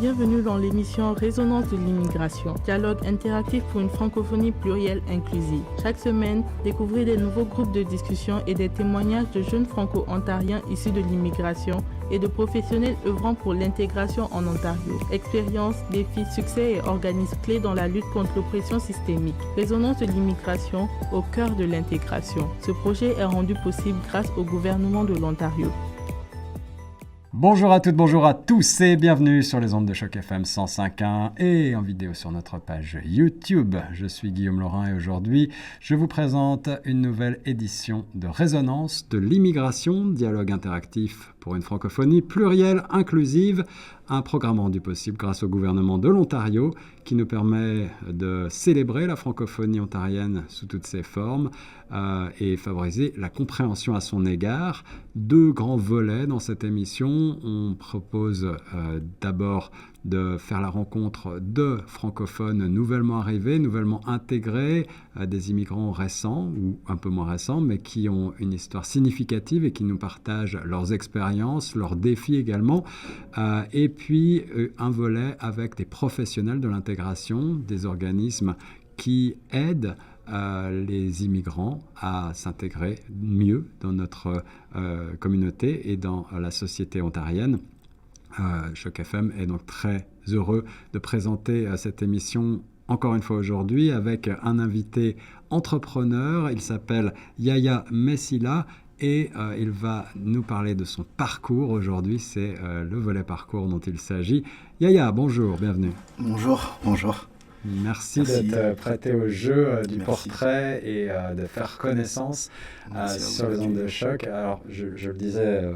Bienvenue dans l'émission Résonance de l'immigration, dialogue interactif pour une francophonie plurielle inclusive. Chaque semaine, découvrez des nouveaux groupes de discussion et des témoignages de jeunes franco-ontariens issus de l'immigration et de professionnels œuvrant pour l'intégration en Ontario. Expériences, défis, succès et organismes clés dans la lutte contre l'oppression systémique. Résonance de l'immigration au cœur de l'intégration. Ce projet est rendu possible grâce au gouvernement de l'Ontario. Bonjour à toutes, bonjour à tous et bienvenue sur les ondes de Choc FM 105.1 et en vidéo sur notre page YouTube. Je suis Guillaume Laurin et aujourd'hui, je vous présente une nouvelle édition de Résonance de l'immigration, dialogue interactif pour une francophonie plurielle, inclusive, un programme rendu possible grâce au gouvernement de l'Ontario qui nous permet de célébrer la francophonie ontarienne sous toutes ses formes et favoriser la compréhension à son égard. Deux grands volets dans cette émission. On propose d'abord de faire la rencontre de francophones nouvellement arrivés, nouvellement intégrés, des immigrants récents ou un peu moins récents, mais qui ont une histoire significative et qui nous partagent leurs expériences, leurs défis également. Et puis un volet avec des professionnels de l'intégration, des organismes qui aident les immigrants à s'intégrer mieux dans notre communauté et dans la société ontarienne. Choc FM est donc très heureux de présenter cette émission encore une fois aujourd'hui avec un invité entrepreneur. Il s'appelle Yaya Messila et il va nous parler de son parcours aujourd'hui. C'est le volet parcours dont il s'agit. Yaya, bonjour, bienvenue. Bonjour. Merci d'être prêté au jeu du portrait et de faire connaissance sur les ondes de choc. Alors, je le disais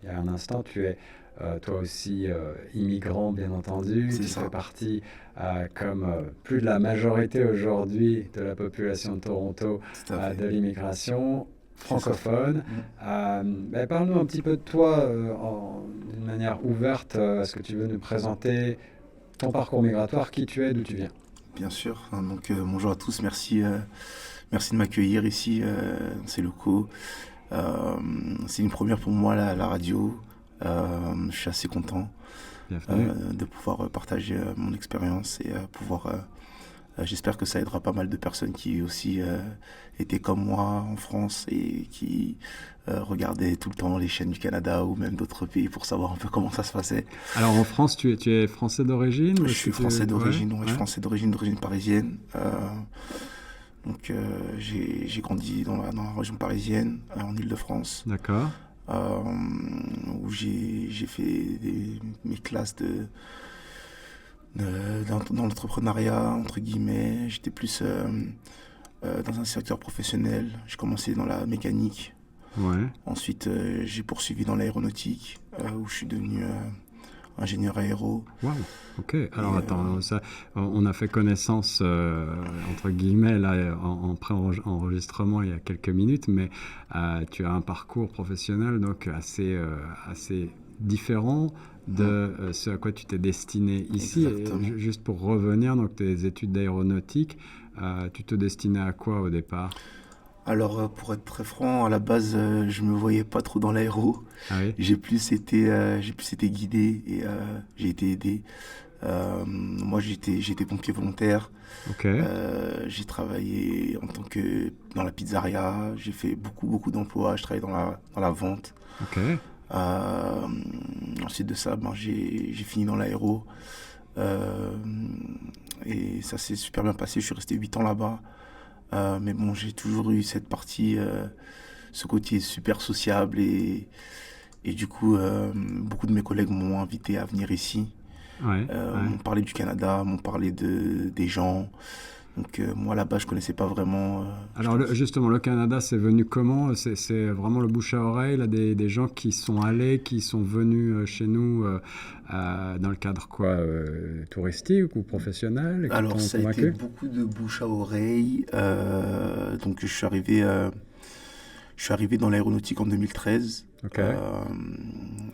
il y a un instant, tu es toi aussi immigrant, bien entendu. Tu fais partie, comme plus de la majorité aujourd'hui de la population de Toronto, de l'immigration francophone. Parle-nous un petit peu de toi d'une manière ouverte. Est-ce que tu veux nous présenter ton parcours migratoire, qui tu es, d'où tu viens? Bien sûr. Donc, bonjour à tous. Merci de m'accueillir ici dans ces locaux. C'est une première pour moi, la radio. Je suis assez content de pouvoir partager mon expérience et j'espère que ça aidera pas mal de personnes qui aussi étaient comme moi en France et qui regardaient tout le temps les chaînes du Canada ou même d'autres pays pour savoir un peu comment ça se passait. Alors en France, tu es français d'origine? Je suis français d'origine, je suis français d'origine parisienne. Donc j'ai grandi dans la région parisienne, en Île-de-France. D'accord. Où j'ai fait mes classes dans l'entrepreneuriat, entre guillemets. J'étais plus dans un secteur professionnel. J'ai commencé dans la mécanique. Ouais. Ensuite, j'ai poursuivi dans l'aéronautique, où je suis devenu ingénieur aéro. Wow, ok. Alors attends, on a fait connaissance, entre guillemets, là, en pré-enregistrement il y a quelques minutes, mais tu as un parcours professionnel donc assez différent de ce à quoi tu t'es destiné ici. Et juste pour revenir, donc tes études d'aéronautique, tu te destinais à quoi au départ? Alors, pour être très franc, à la base, je me voyais pas trop dans l'aéro. Ah oui? J'ai plus été guidé et j'ai été aidé. Moi, j'étais pompier volontaire. Okay. J'ai travaillé dans la pizzeria. J'ai fait beaucoup d'emplois. Je travaillais dans la vente. Okay. Ensuite de ça, j'ai fini dans l'aéro. Et ça s'est super bien passé. Je suis resté 8 ans là-bas. Mais bon, j'ai toujours eu cette partie, ce côté super sociable et du coup, beaucoup de mes collègues m'ont invité à venir ici. M'ont parlé du Canada, m'ont parlé des gens. Donc moi là-bas, je connaissais pas vraiment. Alors justement, le Canada, c'est venu comment? C'est vraiment le bouche à oreille, là, des gens qui sont allés, qui sont venus chez nous dans le cadre quoi, touristique ou professionnel? Alors ça a été beaucoup de bouche à oreille. Donc je suis arrivé dans l'aéronautique en 2013. Okay.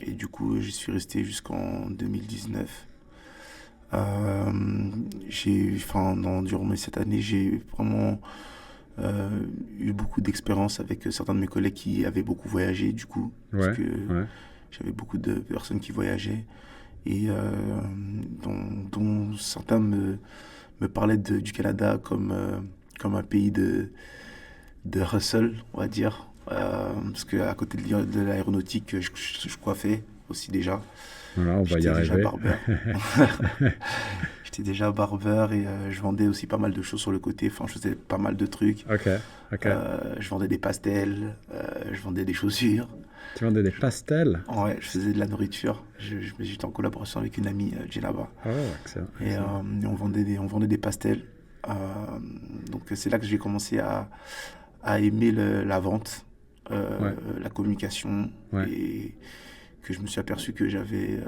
Et du coup, j'y suis resté jusqu'en 2019. Durant cette année, j'ai vraiment eu beaucoup d'expérience avec certains de mes collègues qui avaient beaucoup voyagé, du coup, parce que j'avais beaucoup de personnes qui voyageaient. et dont certains me parlaient du Canada comme un pays de hustle, on va dire. Parce qu'à côté de l'aéronautique, je coiffais aussi déjà. Voilà, on va y J'étais déjà arriver. barbeur. J'étais déjà barbeur et je vendais aussi pas mal de choses sur le côté. Enfin, je faisais pas mal de trucs. Ok. Je vendais des pastels, je vendais des chaussures. Tu vendais des pastels? Ouais, je faisais de la nourriture. J'étais en collaboration avec une amie, Djellaba. Oh, excellent. Et on vendait des pastels. Donc c'est là que j'ai commencé à aimer la vente, la communication, Ouais. et que je me suis aperçu que j'avais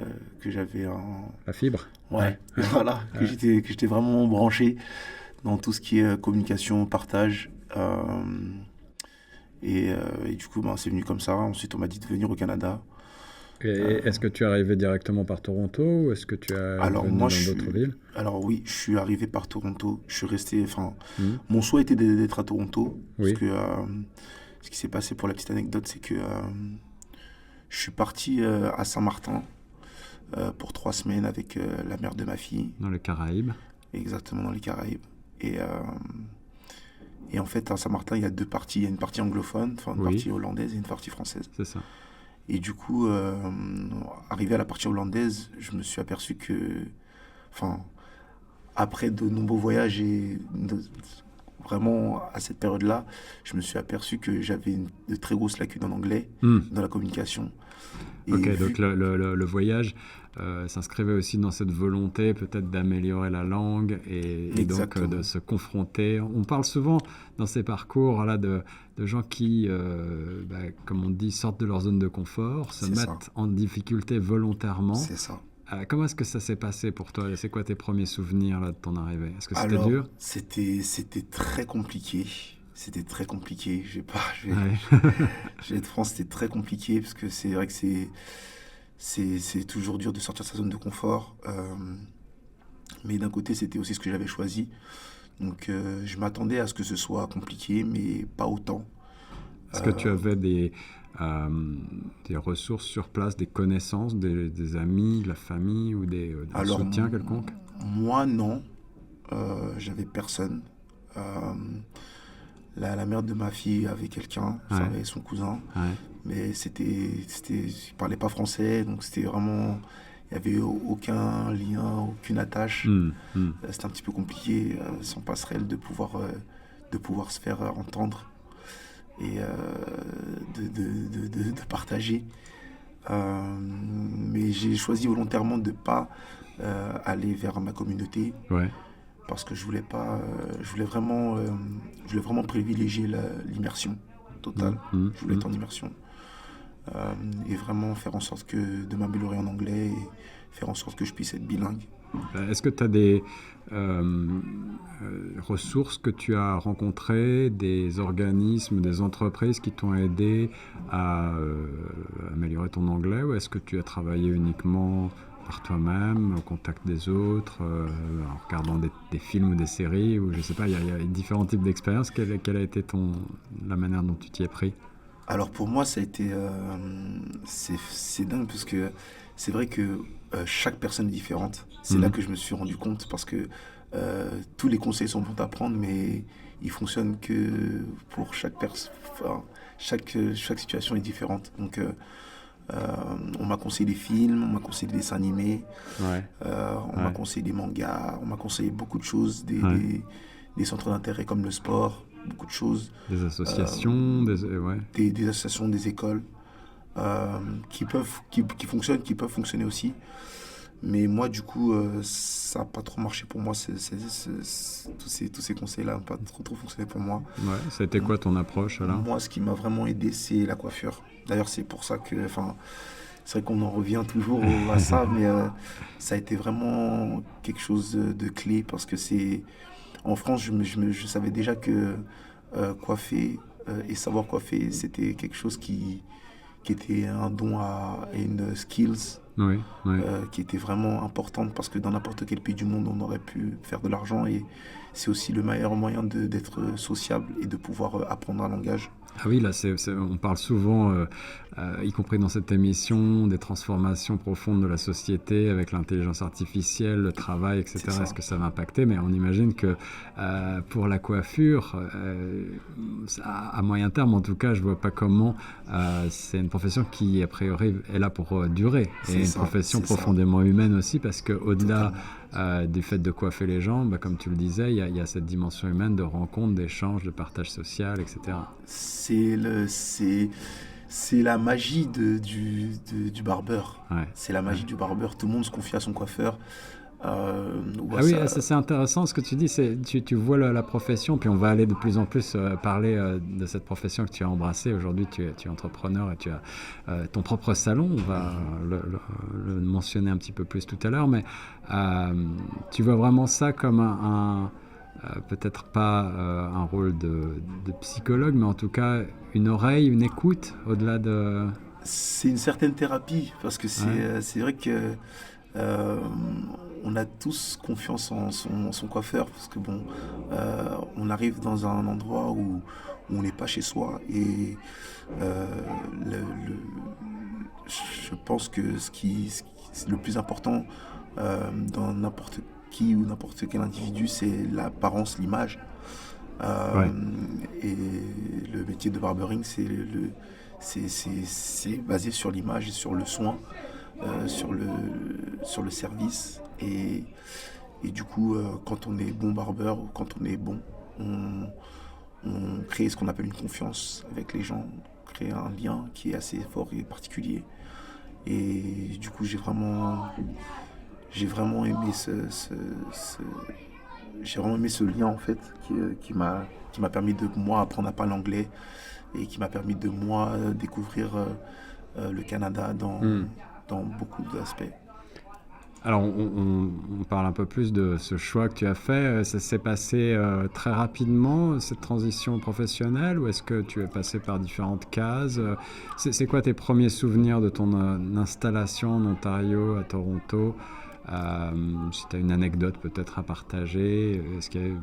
La fibre? ouais, voilà, que j'étais vraiment branché dans tout ce qui est communication, partage. Et du coup, ben, c'est venu comme ça. Ensuite, on m'a dit de venir au Canada. Et est-ce que tu es arrivé directement par Toronto ou est-ce que tu es Alors venu moi, dans d'autres villes? alors oui, je suis arrivé par Toronto. Je suis resté, enfin, Mhm. mon souhait était d'être à Toronto. Oui. Parce que ce qui s'est passé, pour la petite anecdote, c'est que je suis parti à Saint-Martin pour 3 semaines avec la mère de ma fille, Dans les Caraïbes? exactement dans les Caraïbes. Et en fait, à Saint-Martin, il y a 2 parties. Il y a une partie anglophone, enfin une Oui. partie hollandaise et une partie française. C'est ça. Et du coup, arrivé à la partie hollandaise, je me suis aperçu que, enfin, après de nombreux voyages vraiment à cette période-là, je me suis aperçu que j'avais de très grosses lacunes en anglais dans la communication. Et Ok, donc le voyage s'inscrivait aussi dans cette volonté peut-être d'améliorer la langue et donc Exactement. de se confronter. On parle souvent dans ces parcours là, de gens qui, comme on dit, sortent de leur zone de confort, se C'est ça. mettent en difficulté volontairement. C'est ça. Comment est-ce que ça s'est passé pour toi? C'est quoi tes premiers souvenirs là, de ton arrivée? Est-ce que c'était Alors, dur? c'était très compliqué. C'était très compliqué. Je Ouais. vais être franc, c'était très compliqué parce que c'est vrai que c'est toujours dur de sortir de sa zone de confort. Mais d'un côté, c'était aussi ce que j'avais choisi. Donc, je m'attendais à ce que ce soit compliqué, mais pas autant. Est-ce que tu avais des ressources sur place, des connaissances, des amis, de la famille ou un Alors, soutien quelconque? Moi, non. J'avais personne. La mère de ma fille avait quelqu'un, Ouais. avait son cousin. Ouais. Mais il parlait pas français, donc c'était vraiment, il y avait aucun lien, aucune attache. C'était un petit peu compliqué, sans passerelle, de pouvoir se faire entendre et de partager. Mais j'ai choisi volontairement de pas aller vers ma communauté, Ouais. parce que je voulais vraiment privilégier l'immersion totale. Je voulais être en immersion. Et vraiment faire en sorte de m'améliorer en anglais et faire en sorte que je puisse être bilingue. Est-ce que tu as des ressources que tu as rencontrées, des organismes, des entreprises qui t'ont aidé à améliorer ton anglais, ou est-ce que tu as travaillé uniquement par toi-même, au contact des autres, en regardant des films ou des séries, ou je sais pas, il y a différents types d'expériences. Quelle a été la manière dont tu t'y es pris? Alors pour moi, ça a été... c'est dingue parce que c'est vrai que chaque personne est différente. C'est là que je me suis rendu compte, parce que tous les conseils sont bons à prendre, mais ils fonctionnent que pour chaque personne. Enfin, chaque situation est différente. Donc on m'a conseillé des films, on m'a conseillé des dessins animés, Ouais. on m'a conseillé des mangas, on m'a conseillé beaucoup de choses, des centres d'intérêt comme le sport, beaucoup de choses. Des associations, ouais. Des associations, des écoles qui fonctionnent, qui peuvent fonctionner aussi. Mais moi, du coup, ça n'a pas trop marché pour moi. Tous ces conseils-là n'ont pas trop fonctionné pour moi. Ouais. C'était quoi ton approche là? Moi, ce qui m'a vraiment aidé, c'est la coiffure. D'ailleurs, c'est pour ça que... c'est vrai qu'on en revient toujours à ça, mais ça a été vraiment quelque chose de clé, parce que en France, je savais déjà que coiffer et savoir coiffer, c'était quelque chose qui était un don et une skills Oui, oui. qui était vraiment importante parce que dans n'importe quel pays du monde, on aurait pu faire de l'argent et c'est aussi le meilleur moyen d'être sociable et de pouvoir apprendre un langage. Ah oui, là, on parle souvent, y compris dans cette émission, des transformations profondes de la société avec l'intelligence artificielle, le travail, etc. Est-ce que ça va impacter? Mais on imagine que pour la coiffure, à moyen terme, en tout cas, je ne vois pas comment. C'est une profession qui, a priori, est là pour durer. Et une profession profondément humaine aussi, parce qu'au-delà du fait de coiffer les gens, comme tu le disais, il y a cette dimension humaine de rencontre, d'échange, de partage social, etc. C'est la magie du barbeur. Ouais. C'est la magie du barbeur. Tout le monde se confie à son coiffeur. Oui, c'est intéressant ce que tu dis. Tu vois la profession, puis on va aller de plus en plus parler de cette profession que tu as embrassée. Aujourd'hui, tu es entrepreneur et tu as ton propre salon. On va le mentionner un petit peu plus tout à l'heure, mais tu vois vraiment ça comme peut-être pas un rôle de psychologue, mais en tout cas une oreille, une écoute au-delà de... C'est une certaine thérapie, parce que c'est vrai que on a tous confiance en son coiffeur, parce que on arrive dans un endroit où on n'est pas chez soi et je pense que le plus important dans n'importe qui ou n'importe quel individu, c'est l'apparence, l'image. Et le métier de barbering, c'est basé sur l'image et sur le soin, sur le service. Et du coup, quand on est bon barbeur, ou quand on est bon, on crée ce qu'on appelle une confiance avec les gens, on crée un lien qui est assez fort et particulier. Et du coup, j'ai vraiment aimé ce lien en fait qui m'a permis de moi apprendre à parler anglais et qui m'a permis de moi découvrir le Canada dans beaucoup d'aspects. Alors, on parle un peu plus de ce choix que tu as fait. Ça s'est passé très rapidement, cette transition professionnelle, ou est-ce que tu es passé par différentes cases? C'est quoi tes premiers souvenirs de ton installation en Ontario, à Toronto? Si tu as une anecdote peut-être à partager, est-ce qu'il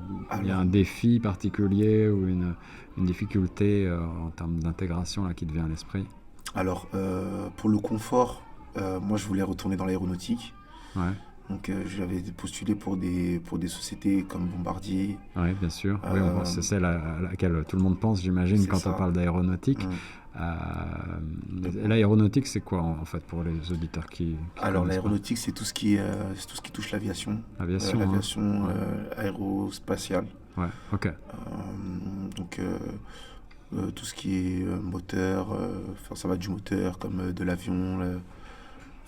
y a un défi particulier ou une difficulté en termes d'intégration là, qui te vient à l'esprit? Alors, pour le confort, moi je voulais retourner dans l'aéronautique. Ouais. Donc j'avais postulé pour des sociétés comme Bombardier. Oui, bien sûr. Oui, c'est celle à laquelle tout le monde pense, j'imagine, quand on parle d'aéronautique. L'aéronautique, c'est quoi en fait pour les auditeurs qui Alors l'aéronautique, c'est tout ce qui touche l'aviation. L'aviation aérospatiale. Ouais, ok. Donc tout ce qui est moteur, ça va du moteur comme de l'avion.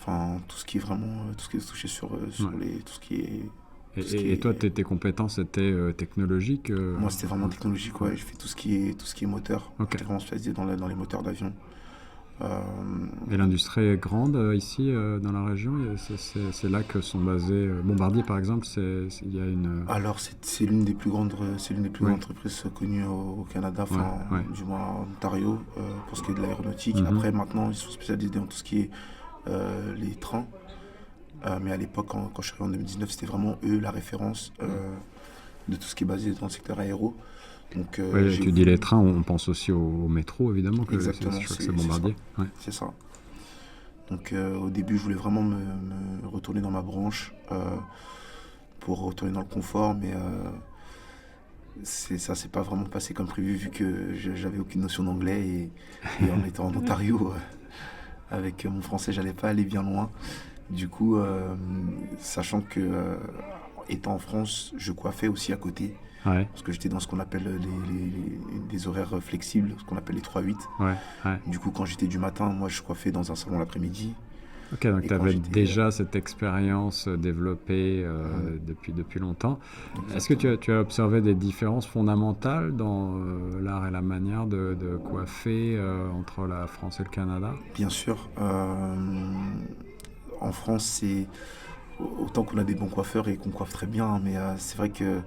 Enfin, tout ce qui est touché sur tout ce qui est... Et toi, tes compétences étaient technologiques Moi, c'était vraiment technologique, ouais. Je fais tout ce qui est moteur. Okay. J'étais vraiment spécialisé dans les moteurs d'avion. Et l'industrie est grande ici, dans la région? C'est là que sont basés... Bombardier, par exemple, il y a une... Alors, c'est l'une des plus grandes entreprises connues au Canada, du moins en Ontario, pour ce qui est de l'aéronautique. Mm-hmm. Après, maintenant, ils sont spécialisés dans tout ce qui est les trains. Mais à l'époque, quand je suis arrivé en 2019, c'était vraiment eux la référence de tout ce qui est basé dans le secteur aéro. Donc, tu dis les trains, on pense aussi au métro, évidemment, que exactement, je crois que c'est Bombardier. C'est ça. Donc au début, je voulais vraiment me retourner dans ma branche pour retourner dans le confort, mais ça s'est pas vraiment passé comme prévu vu que j'avais aucune notion d'anglais et en étant en Ontario, avec mon français, j'allais pas aller bien loin. Du coup, sachant que étant en France, je coiffais aussi à côté. Ouais. Parce que j'étais dans ce qu'on appelle des horaires flexibles, ce qu'on appelle les 3-8. Ouais. Du coup, quand j'étais du matin, moi, je coiffais dans un salon l'après-midi. Ok, donc tu avais déjà cette expérience développée depuis longtemps. Exactement. Est-ce que tu as observé des différences fondamentales dans l'art et la manière de coiffer entre la France et le Canada? Bien sûr. En France, c'est autant qu'on a des bons coiffeurs et qu'on coiffe très bien, mais c'est vrai que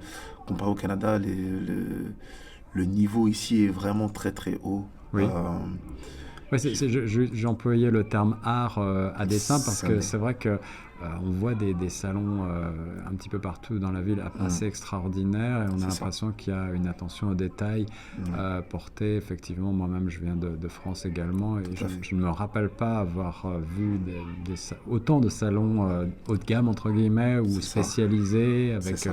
comparé au Canada, le niveau ici est vraiment très très haut. Oui. Ouais, j'employais le terme art à dessein parce que c'est vrai que on voit des salons un petit peu partout dans la ville assez extraordinaires et on a l'impression qu'il y a une attention au détail portée. Effectivement, moi-même, je viens de France également et je ne me rappelle pas avoir vu autant de salons haut de gamme, entre guillemets, ou spécialisés, avec,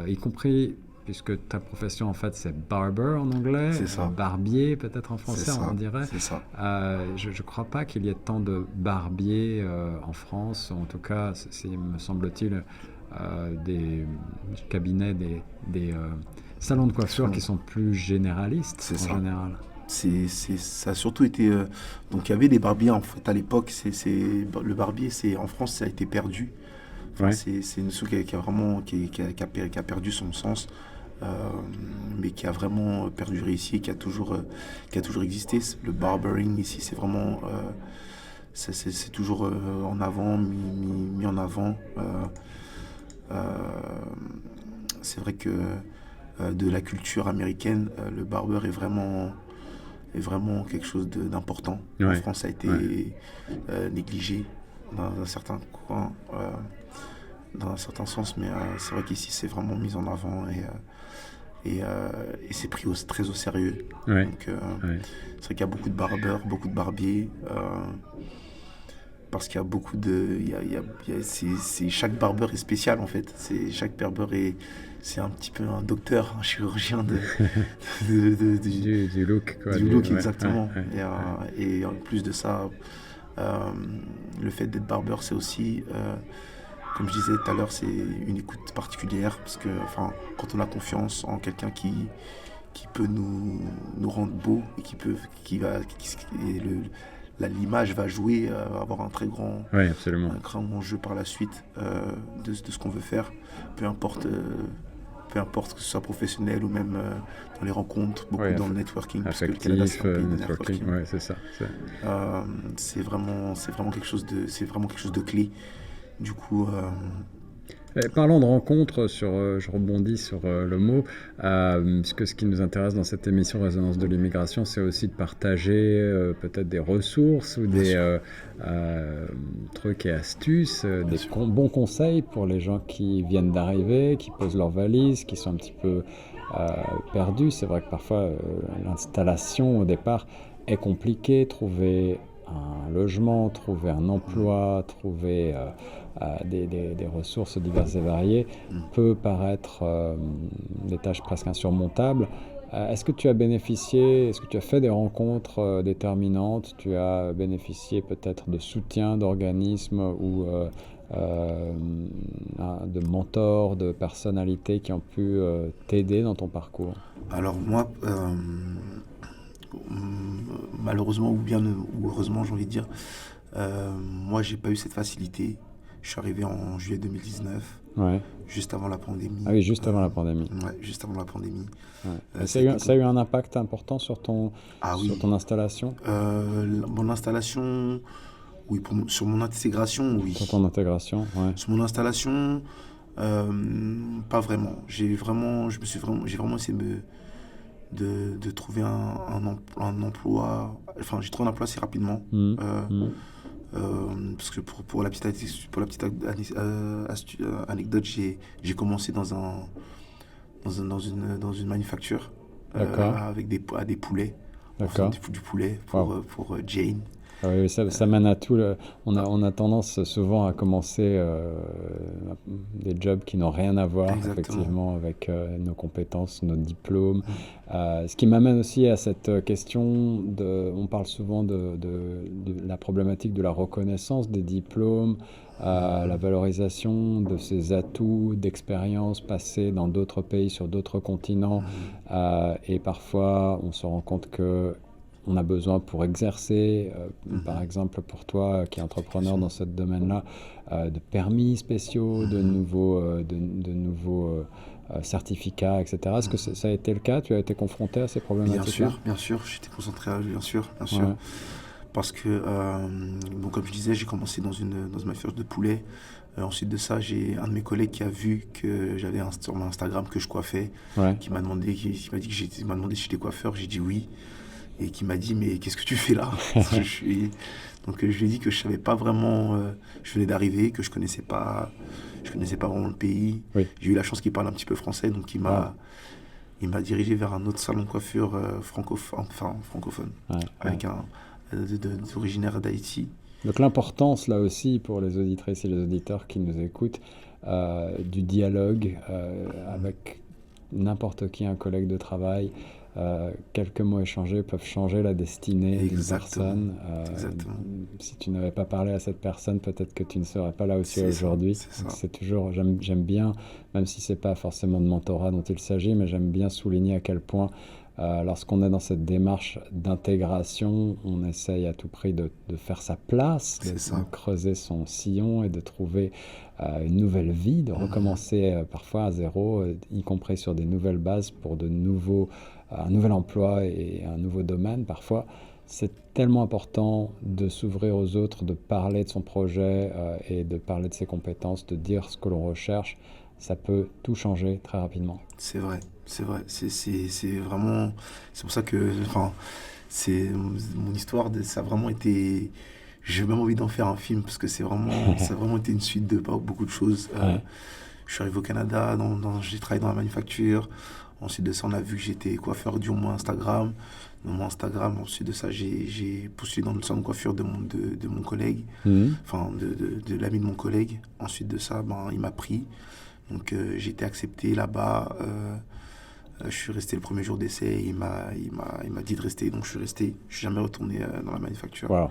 y compris... Puisque ta profession, en fait, c'est barber en anglais, barbier peut-être en français, on dirait. C'est ça. Je ne crois pas qu'il y ait tant de barbiers en France. En tout cas, me semble-t-il, des cabinets, des salons de coiffure qui sont plus généralistes en général. Ça a surtout été... donc, il y avait des barbiers, en fait, à l'époque. Le barbier, en France, ça a été perdu. Enfin, c'est une notion qui a perdu son sens. Mais qui a vraiment perduré ici et qui a toujours existé. Le barbering ici, c'est vraiment c'est toujours en avant, mis en avant. C'est vrai que de la culture américaine, le barber est vraiment quelque chose d'important. En France, ça a été négligé dans un certain coin, dans un certain sens, mais c'est vrai qu'ici, c'est vraiment mis en avant et c'est pris très au sérieux. Donc, c'est vrai qu'il y a beaucoup de barbeurs, beaucoup de barbiers, parce qu'il y a beaucoup de... chaque barbeur est spécial, en fait. Chaque barbeur c'est un petit peu un docteur, un chirurgien du look. Du look, exactement. Et en plus de ça, le fait d'être barbeur, c'est aussi... comme je disais tout à l'heure, c'est une écoute particulière parce que quand on a confiance en quelqu'un qui peut nous rendre beaux et l'image va jouer, avoir un très grand, un grand jeu par la suite de ce qu'on veut faire, peu importe que ce soit professionnel ou même dans les rencontres, beaucoup dans le networking, parce que le Canada c'est un pays de networking. C'est ça. C'est vraiment quelque chose de clé. Du coup, parlons de rencontres, je rebondis sur le mot, puisque ce qui nous intéresse dans cette émission Résonance de l'immigration, c'est aussi de partager peut-être des ressources ou des trucs et astuces, bons conseils pour les gens qui viennent d'arriver, qui posent leurs valises, qui sont un petit peu perdus. C'est vrai que parfois l'installation au départ est compliquée, trouver un logement, trouver un emploi, trouver des ressources diverses et variées peut paraître des tâches presque insurmontables. Est-ce que tu as fait des rencontres déterminantes? Tu as bénéficié peut-être de soutien d'organismes ou de mentors, de personnalités qui ont pu t'aider dans ton parcours? Alors moi, malheureusement ou heureusement, j'ai envie de dire, moi j'ai pas eu cette facilité. Je suis arrivé en juillet 2019, juste avant la pandémie. Ah oui, juste avant la pandémie. Juste avant la pandémie. Ça a eu un impact important sur ton installation? Mon installation, oui. Sur mon intégration, oui. Sur ton intégration, Sur mon installation, pas vraiment. J'ai vraiment essayé de trouver un emploi. Enfin, j'ai trouvé un emploi assez rapidement. Parce que pour la petite anecdote, j'ai commencé dans une manufacture avec des poulets. Du poulet pour Jane. Ah oui, ça mène à tout. On a tendance souvent à commencer des jobs qui n'ont rien à voir effectivement avec nos compétences, nos diplômes. Ce qui m'amène aussi à cette question on parle souvent de la problématique de la reconnaissance des diplômes, la valorisation de ces atouts d'expérience passée dans d'autres pays, sur d'autres continents. Et parfois, on se rend compte que on a besoin pour exercer, par exemple pour toi qui es entrepreneur dans ce domaine-là, de permis spéciaux, de nouveaux certificats, etc. Est-ce que ça a été le cas? Tu as été confronté à ces problématiques-là? Bien sûr, j'étais concentré, bien sûr. Parce que, comme je disais, j'ai commencé dans une manufacture de poulet. Ensuite de ça, j'ai un de mes collègues qui a vu que j'avais sur mon Instagram que je coiffais, qui m'a demandé si j'étais coiffeur. J'ai dit oui. et qui m'a dit mais qu'est-ce que tu fais là? Donc je lui ai dit que je savais pas vraiment, je venais d'arriver, que je connaissais pas vraiment le pays. Oui. J'ai eu la chance qu'il parle un petit peu français, donc il m'a dirigé vers un autre salon de coiffure francophone, avec originaire d'Haïti. Donc l'importance là aussi pour les auditrices et les auditeurs qui nous écoutent du dialogue avec n'importe qui, un collègue de travail, quelques mots échangés peuvent changer la destinée d'une personne. Exactement. Si tu n'avais pas parlé à cette personne, peut-être que tu ne serais pas là où tu es aujourd'hui. C'est toujours, j'aime bien, même si c'est pas forcément de mentorat dont il s'agit, mais j'aime bien souligner à quel point lorsqu'on est dans cette démarche d'intégration, on essaye à tout prix de faire sa place, de creuser son sillon et de trouver une nouvelle vie, de recommencer parfois à zéro, y compris sur des nouvelles bases pour un nouvel emploi et un nouveau domaine parfois. C'est tellement important de s'ouvrir aux autres, de parler de son projet et de parler de ses compétences, de dire ce que l'on recherche. Ça peut tout changer très rapidement. C'est vrai. C'est vraiment... C'est pour ça que... Enfin, mon histoire, ça a vraiment été... J'ai même envie d'en faire un film parce que ça a vraiment été une suite de beaucoup de choses. Je suis arrivé au Canada, j'ai travaillé dans la manufacture. Ensuite de ça, on a vu que j'étais coiffeur du mon Instagram. Dans mon Instagram, ensuite de ça, j'ai postulé dans le salon de coiffure de mon collègue, enfin de l'ami de mon collègue. Ensuite de ça, il m'a pris. Donc j'ai été accepté là-bas. Je suis resté le premier jour d'essai et il m'a dit de rester, donc je suis resté. Je suis jamais retourné dans la manufacture. Wow.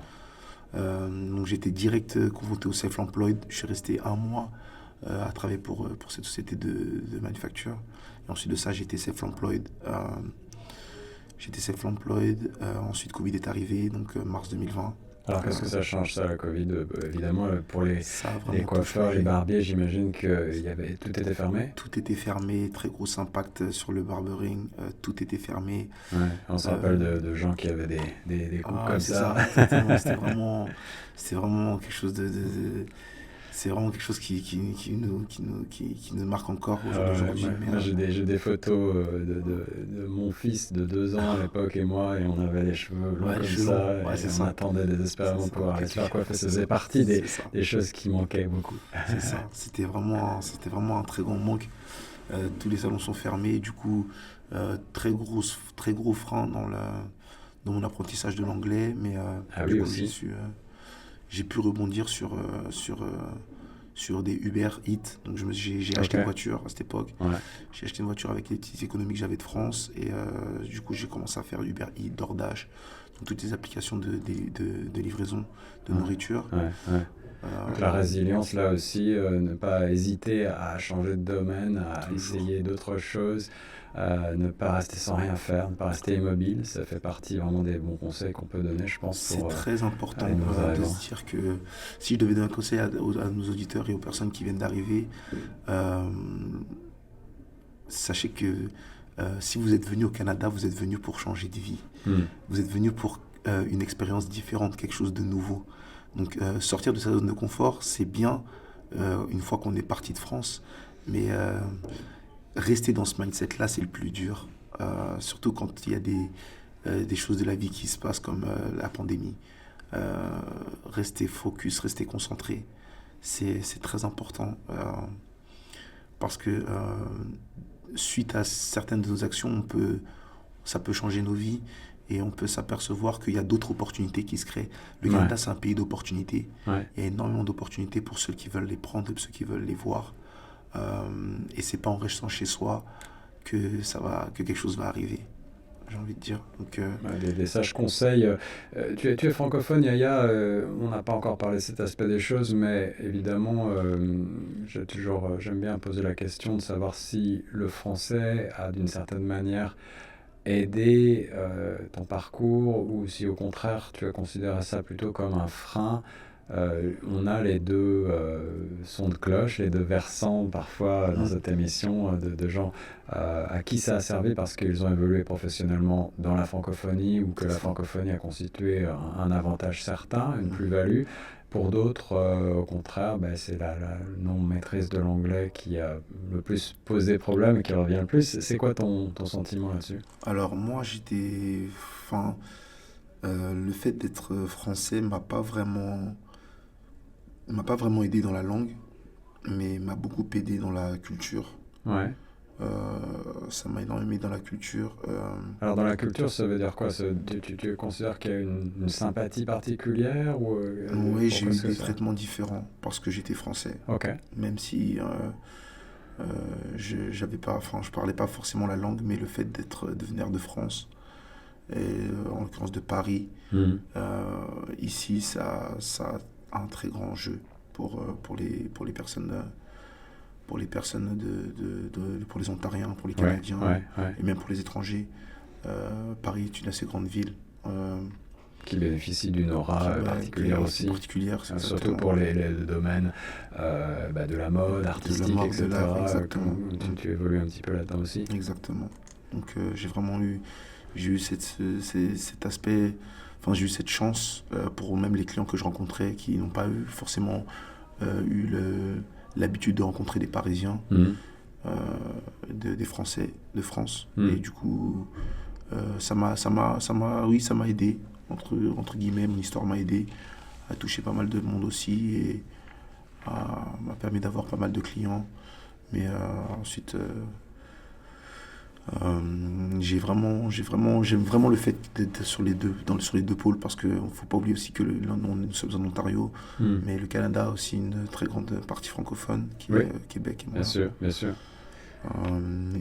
Donc j'étais direct confronté au self-employed. Je suis resté 1 mois à travailler pour cette société de manufacture. Et ensuite de ça, j'étais self-employed. Ensuite, Covid est arrivé, donc mars 2020. Alors qu'est-ce que ça change ça, la Covid? Évidemment, pour les coiffeurs, les barbiers, j'imagine que tout était fermé. Tout était fermé, très gros impact sur le barbering, tout était fermé. Ouais, on se rappelle de gens qui avaient des coupes comme ça. C'était vraiment quelque chose c'est vraiment quelque chose qui nous marque encore aujourd'hui. Moi, j'ai des photos de mon fils de 2 ans à l'époque et moi, et on avait les cheveux longs comme ça, et on attendait désespérément de pouvoir aller se faire coiffer. Ça faisait partie des choses qui manquaient beaucoup. C'est ça, c'était vraiment un très grand manque. Tous les salons sont fermés, du coup, très gros frein dans mon apprentissage de l'anglais, mais oui, aussi. J'ai pu rebondir sur des Uber Eats. Donc j'ai acheté une voiture à cette époque. Ouais. J'ai acheté une voiture avec les petites économies que j'avais de France. Et du coup, j'ai commencé à faire Uber Eats, DoorDash, donc toutes les applications de livraison de nourriture. Donc la résilience, là aussi, ne pas hésiter à changer de domaine, à essayer d'autres choses. Ne pas rester sans rien faire, ne pas rester immobile, ça fait partie vraiment des bons conseils qu'on peut donner, je pense. C'est très important de se dire que si je devais donner un conseil à nos auditeurs et aux personnes qui viennent d'arriver, sachez que si vous êtes venu au Canada, vous êtes venu pour changer de vie. Vous êtes venu pour une expérience différente, quelque chose de nouveau. Donc sortir de sa zone de confort, c'est bien une fois qu'on est parti de France, mais rester dans ce mindset-là, c'est le plus dur, surtout quand il y a des choses de la vie qui se passent comme la pandémie. Rester focus, rester concentré, c'est très important parce que suite à certaines de nos actions, ça peut changer nos vies et on peut s'apercevoir qu'il y a d'autres opportunités qui se créent. Le Canada, c'est un pays d'opportunités. Il y a énormément d'opportunités pour ceux qui veulent les prendre et pour ceux qui veulent les voir. Et c'est pas en restant chez soi que quelque chose va arriver, j'ai envie de dire. Donc, des sages conseils. Tu es francophone, Yaya. On n'a pas encore parlé de cet aspect des choses, mais évidemment, j'aime bien poser la question de savoir si le français a d'une certaine manière aidé ton parcours ou si au contraire tu as considéré ça plutôt comme un frein. On a les deux sons de cloche, les deux versants parfois dans cette émission de gens à qui ça a servi parce qu'ils ont évolué professionnellement dans la francophonie ou que la francophonie a constitué un avantage certain, une plus-value, Pour d'autres, au contraire, c'est la non-maîtrise de l'anglais qui a le plus posé problème et qui revient le plus. C'est quoi ton sentiment là-dessus? Alors moi, enfin, le fait d'être français m'a pas vraiment aidé dans la langue, mais m'a beaucoup aidé dans la culture. Ouais. Ça m'a énormément aidé dans la culture. Alors dans la culture, ça veut dire quoi? Tu considères qu'il y a une sympathie particulière ou Oui, j'ai pourquoi eu des ça? traitements différents parce que j'étais français. Ok. Même si je parlais pas forcément la langue, mais le fait de venir de France, et en l'occurrence de Paris, Mhm. ici, ça a un très grand jeu pour les personnes. Pour les personnes pour les Ontariens, pour les Ouais, Canadiens ouais. et même pour les étrangers. Paris est une assez grande ville. Qui bénéficie d'une aura particulière aussi. Particulière, surtout pour les domaines de la mode, artistique, de l'art, etc. Tu évolues un petit peu là-dedans aussi. Exactement. Donc j'ai eu cet aspect, enfin j'ai eu cette chance pour même les clients que je rencontrais qui n'ont pas forcément eu l'habitude de rencontrer des Parisiens, des Français de France. Et du coup, ça m'a aidé, entre guillemets, mon histoire m'a aidé à toucher pas mal de monde aussi et m'a permis d'avoir pas mal de clients. Mais ensuite, j'aime vraiment le fait d'être sur les deux pôles parce qu'il ne faut pas oublier aussi que nous sommes en Ontario, mais le Canada a aussi une très grande partie francophone qui est Québec et moi. Bien sûr.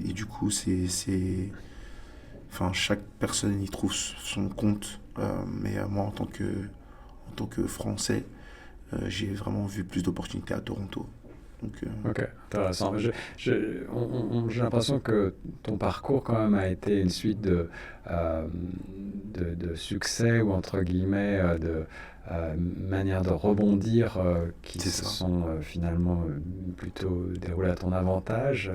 Et du coup, enfin, chaque personne y trouve son compte, mais moi en tant que Français, j'ai vraiment vu plus d'opportunités à Toronto. Donc, ok, intéressant. J'ai l'impression que ton parcours quand même a été une suite de succès ou entre guillemets de manières de rebondir qui se sont finalement plutôt déroulées à ton avantage.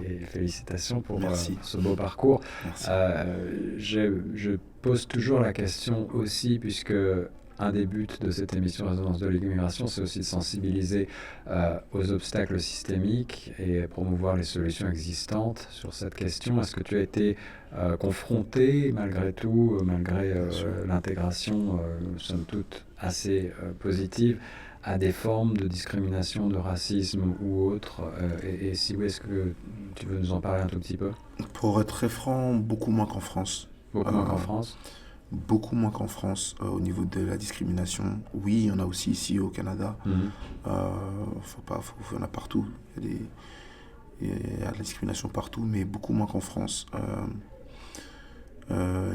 Et félicitations pour ce beau parcours. Merci. Je pose toujours la question aussi puisque un des buts de cette émission Résonance de l'immigration, c'est aussi de sensibiliser aux obstacles systémiques et promouvoir les solutions existantes sur cette question. Est-ce que tu as été confronté, malgré tout, malgré l'intégration, somme toute, assez positive, à des formes de discrimination, de racisme ou autre et si oui, est-ce que tu veux nous en parler un tout petit peu? Pour être très franc, beaucoup moins qu'en France. Beaucoup moins qu'en France? Beaucoup moins qu'en France au niveau de la discrimination. Oui, il y en a aussi ici au Canada. Il y en a partout. Il y a de la discrimination partout, mais beaucoup moins qu'en France.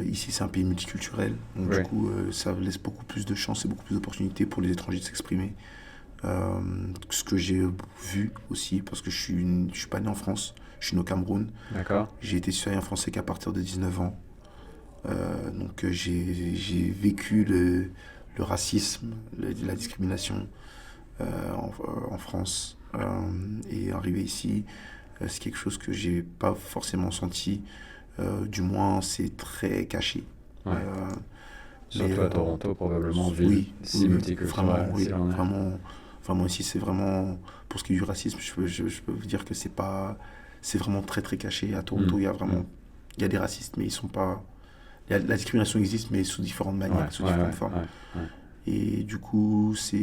Ici, c'est un pays multiculturel. Donc, du coup, ça laisse beaucoup plus de chances et beaucoup plus d'opportunités pour les étrangers de s'exprimer. Ce que j'ai vu aussi, parce que je suis pas né en France, je suis né au Cameroun. D'accord. J'ai été citoyen français qu'à partir de 19 ans. Donc j'ai vécu le racisme, la discrimination en France. Et arrivé ici, c'est quelque chose que j'ai pas forcément senti. Du moins, c'est très caché. Ouais. Surtout à Toronto, probablement, ville si multiculturelle. Vraiment ici, c'est vraiment, pour ce qui est du racisme, je peux vous dire que c'est vraiment très très caché. À Toronto, il y a des racistes, mais ils sont pas... La discrimination existe, mais sous différentes manières, sous différentes formes. Et du coup, ça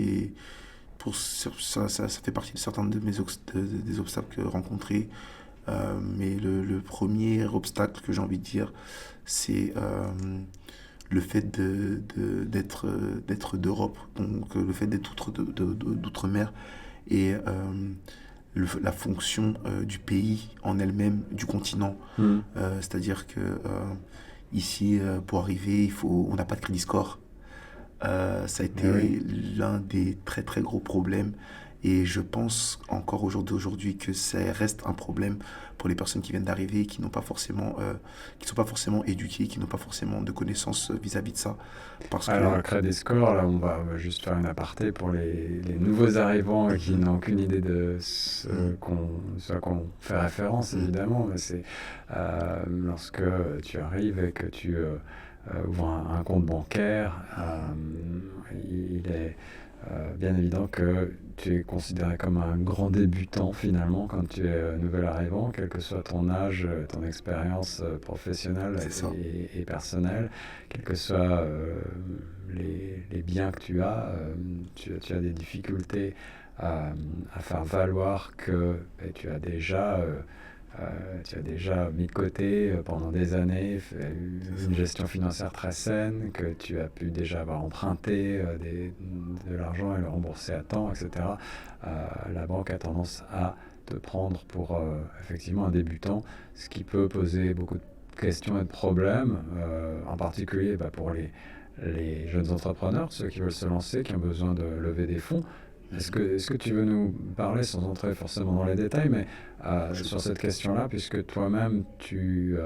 fait partie de certains des obstacles rencontrés. Mais le premier obstacle que j'ai envie de dire, c'est le fait d'être d'Europe, donc le fait d'être d'outre-mer et la fonction du pays en elle-même, du continent. C'est-à-dire que ici, pour arriver, on n'a pas de crédit score. Ça a été l'un des très très gros problèmes. Et je pense encore aujourd'hui que ça reste un problème pour les personnes qui viennent d'arriver, qui ne sont pas forcément éduquées, qui n'ont pas forcément de connaissances vis-à-vis de ça. Alors, le crédit score, là, on va juste faire une aparté pour les nouveaux arrivants qui n'ont aucune idée de ce à quoi on fait référence, évidemment. Mais c'est lorsque tu arrives et que tu ouvres un compte bancaire, il est bien évident que tu es considéré comme un grand débutant finalement quand tu es nouvel arrivant, quel que soit ton âge, ton expérience professionnelle et personnelle, quels que soient les biens que tu as, tu as des difficultés à faire valoir que tu as déjà mis de côté pendant des années, fait une gestion financière très saine, que tu as pu déjà avoir emprunté de l'argent et le rembourser à temps, etc. La banque a tendance à te prendre pour effectivement un débutant, ce qui peut poser beaucoup de questions et de problèmes, en particulier pour les jeunes entrepreneurs, ceux qui veulent se lancer, qui ont besoin de lever des fonds. Est-ce que tu veux nous parler, sans entrer forcément dans les détails, mais sur cette question-là, puisque toi-même, tu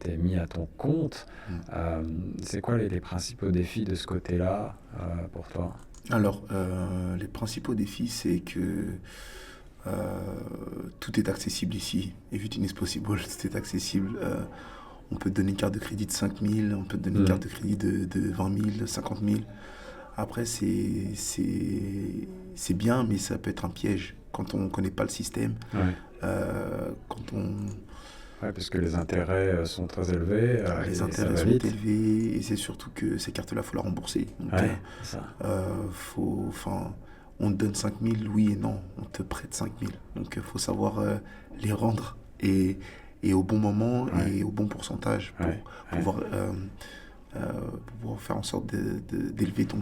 t'es mis à ton compte, c'est quoi les principaux défis de ce côté-là pour toi? Alors, les principaux défis, c'est que tout est accessible ici. Everything is possible, tout est accessible. On peut te donner une carte de crédit de 5 000, on peut te donner une carte de crédit de 20 000, 50 000. Après, c'est bien, mais ça peut être un piège quand on ne connaît pas le système. Ouais. Parce que les intérêts sont très élevés. Les intérêts sont élevés, et c'est surtout que ces cartes-là, il faut la rembourser. Donc, on te donne 5 000, oui et non, on te prête 5 000. Donc, il faut savoir les rendre et au bon moment et au bon pourcentage pour pouvoir faire en sorte d'élever ton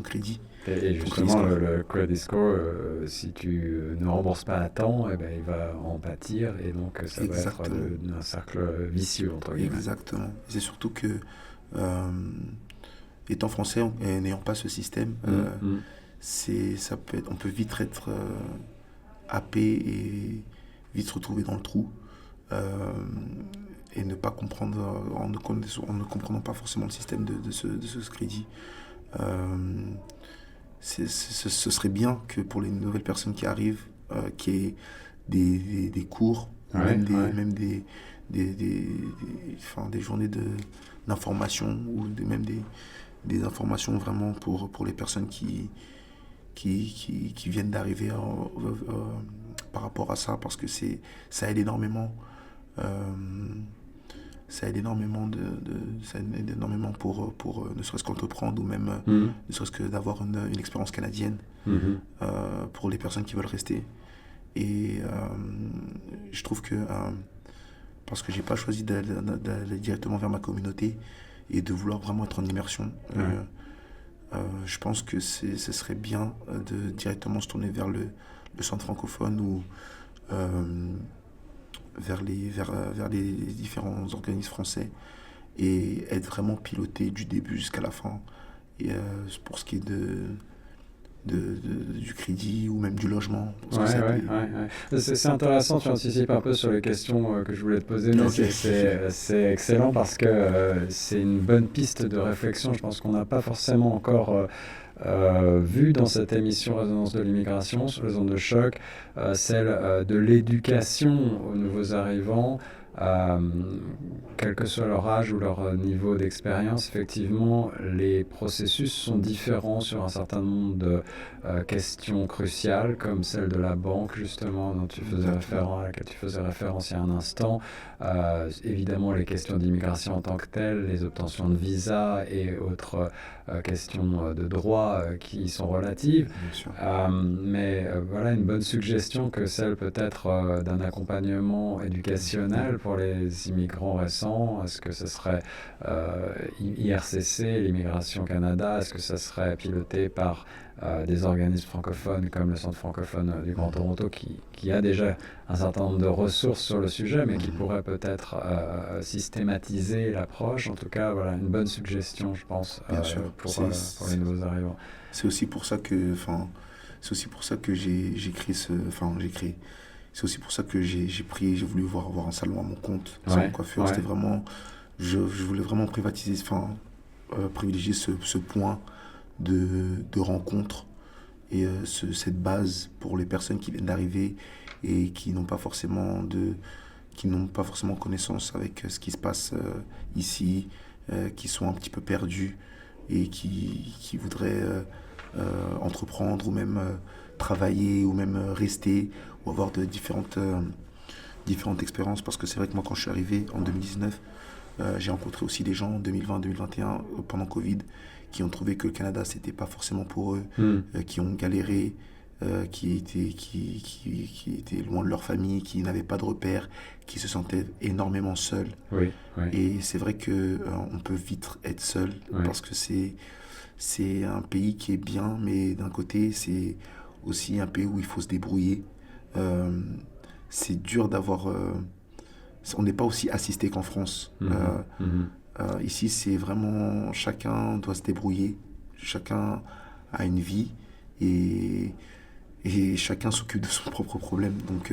crédit. Et justement, le credit score, si tu ne rembourses pas à temps, il va en pâtir, et donc ça va être un cercle vicieux, entre guillemets. Exactement. C'est surtout que, étant français et n'ayant pas ce système, on peut vite être happé et vite se retrouver dans le trou. Et ne pas comprendre, en ne comprenant pas forcément le système de ce crédit. Ce serait bien que pour les nouvelles personnes qui arrivent, qu'il y ait des cours, même des journées d'information, ou même des informations vraiment pour les personnes qui viennent d'arriver par rapport à ça, parce que ça aide énormément. Ça aide énormément pour ne serait-ce qu'entreprendre, ou même ne serait-ce que d'avoir une expérience canadienne pour les personnes qui veulent rester. Et je trouve que parce que j'ai pas choisi d'aller directement vers ma communauté et de vouloir vraiment être en immersion, je pense que ce serait bien de directement se tourner vers le centre francophone, ou vers les différents organismes français, et être vraiment piloté du début jusqu'à la fin. Et pour ce qui est du crédit ou même du logement. C'est intéressant, tu anticipes un peu sur les questions que je voulais te poser, mais c'est excellent, parce que c'est une bonne piste de réflexion. Je pense qu'on n'a pas forcément encore vu dans cette émission Résonance de l'immigration sur les ondes de choc, celle de l'éducation aux nouveaux arrivants, quel que soit leur âge ou leur niveau d'expérience. Effectivement, les processus sont différents sur un certain nombre de questions cruciales, comme celle de la banque, justement, à laquelle tu faisais référence il y a un instant. Évidemment, les questions d'immigration en tant que telles, les obtentions de visa et autres questions de droit qui sont relatives. Mais voilà, une bonne suggestion que celle peut-être d'un accompagnement éducationnel pour les immigrants récents. Est-ce que ce serait IRCC, l'Immigration Canada? Est-ce que ça serait piloté par des organismes francophones comme le Centre francophone du Grand Toronto, qui a déjà un certain nombre de ressources sur le sujet, mais qui pourrait peut-être systématiser l'approche? En tout cas, voilà, une bonne suggestion, je pense, pour les nouveaux arrivants. C'est aussi pour ça que j'ai créé c'est aussi pour ça que j'ai voulu avoir un salon à mon compte, salon de coiffure. C'était vraiment, je voulais vraiment privilégier ce point de rencontre, et cette base pour les personnes qui viennent d'arriver et qui n'ont pas forcément connaissance avec ce qui se passe ici, qui sont un petit peu perdus, et qui voudraient entreprendre ou même travailler ou même rester ou avoir de différentes expériences. Parce que c'est vrai que moi, quand je suis arrivé en 2019, j'ai rencontré aussi des gens en 2020-2021 pendant Covid qui ont trouvé que le Canada c'était pas forcément pour eux, qui ont galéré, qui étaient loin de leur famille, qui n'avaient pas de repères, qui se sentaient énormément seuls. Oui, oui. Et c'est vrai que on peut vite être seul parce que c'est un pays qui est bien, mais d'un côté c'est aussi un pays où il faut se débrouiller. C'est dur d'avoir on n'est pas aussi assisté qu'en France. Ici, c'est vraiment chacun doit se débrouiller, chacun a une vie et chacun s'occupe de son propre problème. Donc,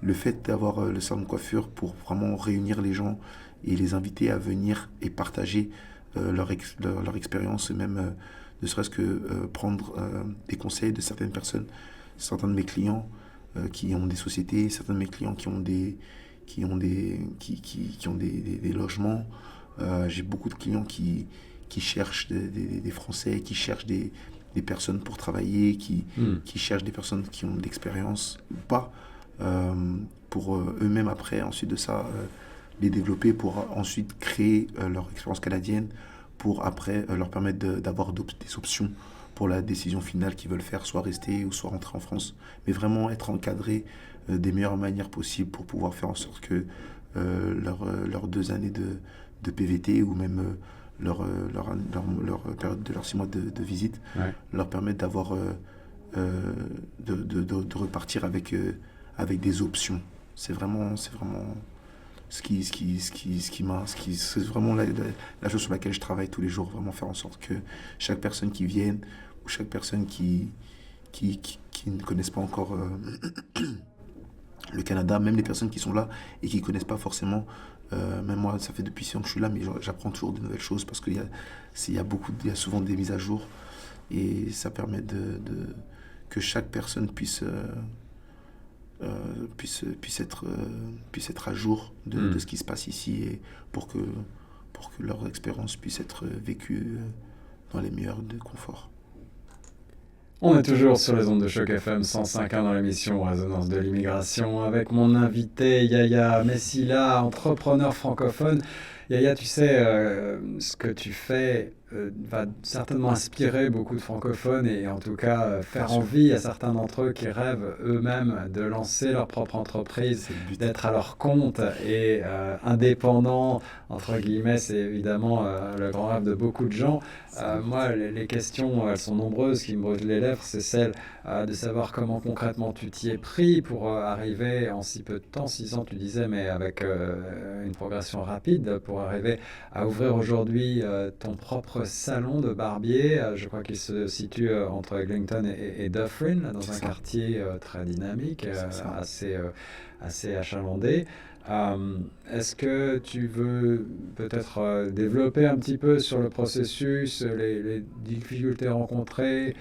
le fait d'avoir le salon de coiffure pour vraiment réunir les gens et les inviter à venir et partager leur expérience, même ne serait-ce que prendre des conseils de certaines personnes, certains de mes clients qui ont des sociétés, certains de mes clients qui ont des logements. J'ai beaucoup de clients qui cherchent des Français, qui cherchent des personnes pour travailler, qui cherchent des personnes qui ont de l'expérience ou pas, pour eux-mêmes après, ensuite de ça, les développer pour ensuite créer leur expérience canadienne, pour après leur permettre d'avoir des options pour la décision finale qu'ils veulent faire, soit rester ou soit rentrer en France. Mais vraiment être encadré des meilleures manières possibles pour pouvoir faire en sorte que leurs 2 années de PVT ou même leur période de leurs 6 mois de visite leur permettent d'avoir de repartir avec des options. C'est vraiment c'est vraiment la chose sur laquelle je travaille tous les jours, vraiment faire en sorte que chaque personne qui vienne ou chaque personne qui ne connaissent pas encore le Canada, même les personnes qui sont là et qui ne connaissent pas forcément, même moi ça fait depuis 6 ans que je suis là, mais j'apprends toujours de nouvelles choses parce qu'il y a souvent des mises à jour et ça permet que chaque personne puisse être à jour de ce qui se passe ici et pour que leur expérience puisse être vécue dans les meilleurs de confort. On est toujours sur les ondes de Choc FM 105.1 dans l'émission Résonance de l'immigration avec mon invité Yaya Messila, entrepreneur francophone. Yaya, tu sais, ce que tu fais va certainement inspirer beaucoup de francophones et en tout cas faire envie à certains d'entre eux qui rêvent eux-mêmes de lancer leur propre entreprise, d'être à leur compte et indépendant, entre guillemets, c'est évidemment le grand rêve de beaucoup de gens. Moi, les questions, elles sont nombreuses qui me brûlent les lèvres, c'est celle de savoir comment concrètement tu t'y es pris pour arriver en si peu de temps, 6 ans tu disais, mais avec une progression rapide pour arriver à ouvrir aujourd'hui ton propre salon de barbier. Je crois qu'il se situe entre Eglinton et Dufferin, dans un quartier très dynamique, assez achalandé. Est-ce que tu veux peut-être développer un petit peu sur le processus, les difficultés rencontrées,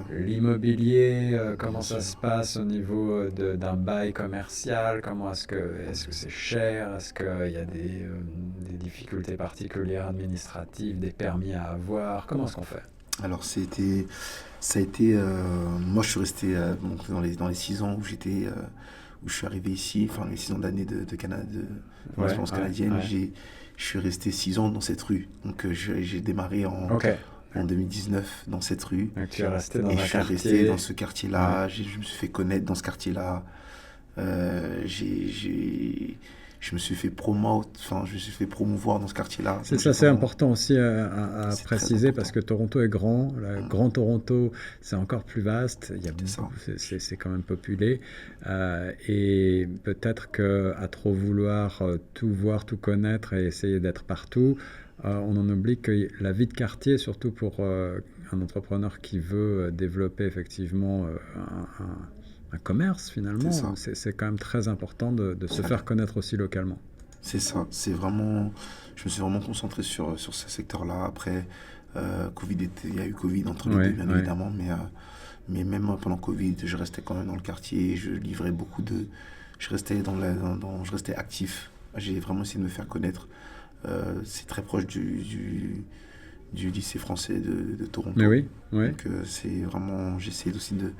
l'immobilier, comment ça se passe au niveau d'un bail commercial, est-ce que c'est cher, est-ce qu'il y a des difficultés particulières administratives, des permis à avoir, comment est-ce qu'on fait? Alors ça a été moi je suis resté donc dans les 6 ans où je suis arrivé ici, enfin les 6 ans d'année de Canada, de l'expérience canadienne, je suis resté 6 ans dans cette rue. Donc j'ai démarré en 2019 dans cette rue. Donc tu es resté dans et un je suis quartier. resté dans ce quartier-là. Je me suis fait connaître dans ce quartier-là. Je me suis fait promouvoir dans ce quartier-là. C'est ça, c'est important aussi à préciser parce que Toronto est grand. Le Grand Toronto, c'est encore plus vaste. Il y a c'est quand même populé. Et peut-être qu'à trop vouloir tout voir, tout connaître et essayer d'être partout, on en oublie que la vie de quartier, surtout pour un entrepreneur qui veut développer effectivement un commerce finalement, c'est quand même très important de se faire connaître aussi localement. C'est ça, je me suis vraiment concentré sur ce secteur-là. Après, il y a eu Covid entre les deux, bien évidemment, mais même pendant Covid, je restais quand même dans le quartier, je livrais je restais actif. J'ai vraiment essayé de me faire connaître. C'est très proche du lycée français de Toronto. Mais oui, oui. Donc c'est vraiment, j'essaie aussi de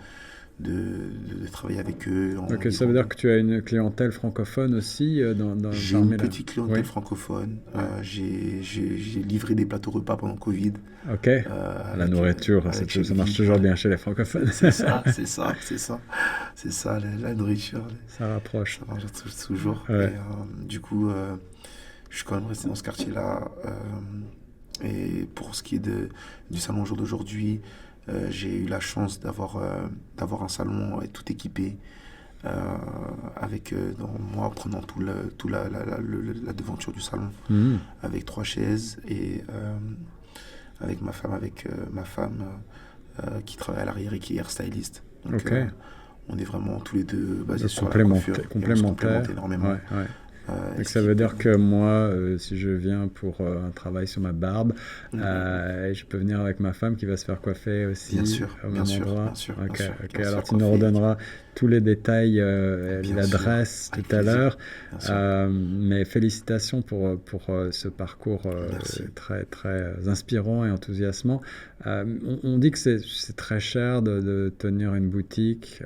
travailler avec eux. Ok, ça veut dire que tu as une clientèle francophone aussi J'ai une petite clientèle francophone. Ouais. J'ai livré des plateaux repas pendant Covid. Ok, la nourriture, ça marche toujours bien chez les francophones. C'est ça, la nourriture. Ça rapproche. Ça marche toujours. Ouais. Et, du coup, je suis quand même resté dans ce quartier-là. Et pour ce qui est du salon au jour d'aujourd'hui, j'ai eu la chance d'avoir un salon tout équipé, avec moi prenant la devanture du salon, avec 3 chaises et avec ma femme qui travaille à l'arrière et qui est hairstyliste. Donc on est vraiment tous les deux basés sur la coiffure. Complémentaires énormément. Ouais. Donc ça veut dire que moi, si je viens pour un travail sur ma barbe, je peux venir avec ma femme qui va se faire coiffer aussi au même endroit. Bien sûr. Alors tu nous redonneras tous les détails, l'adresse tout à l'heure. Mais félicitations pour ce parcours très, très inspirant et enthousiasmant. On dit que c'est très cher de tenir une boutique,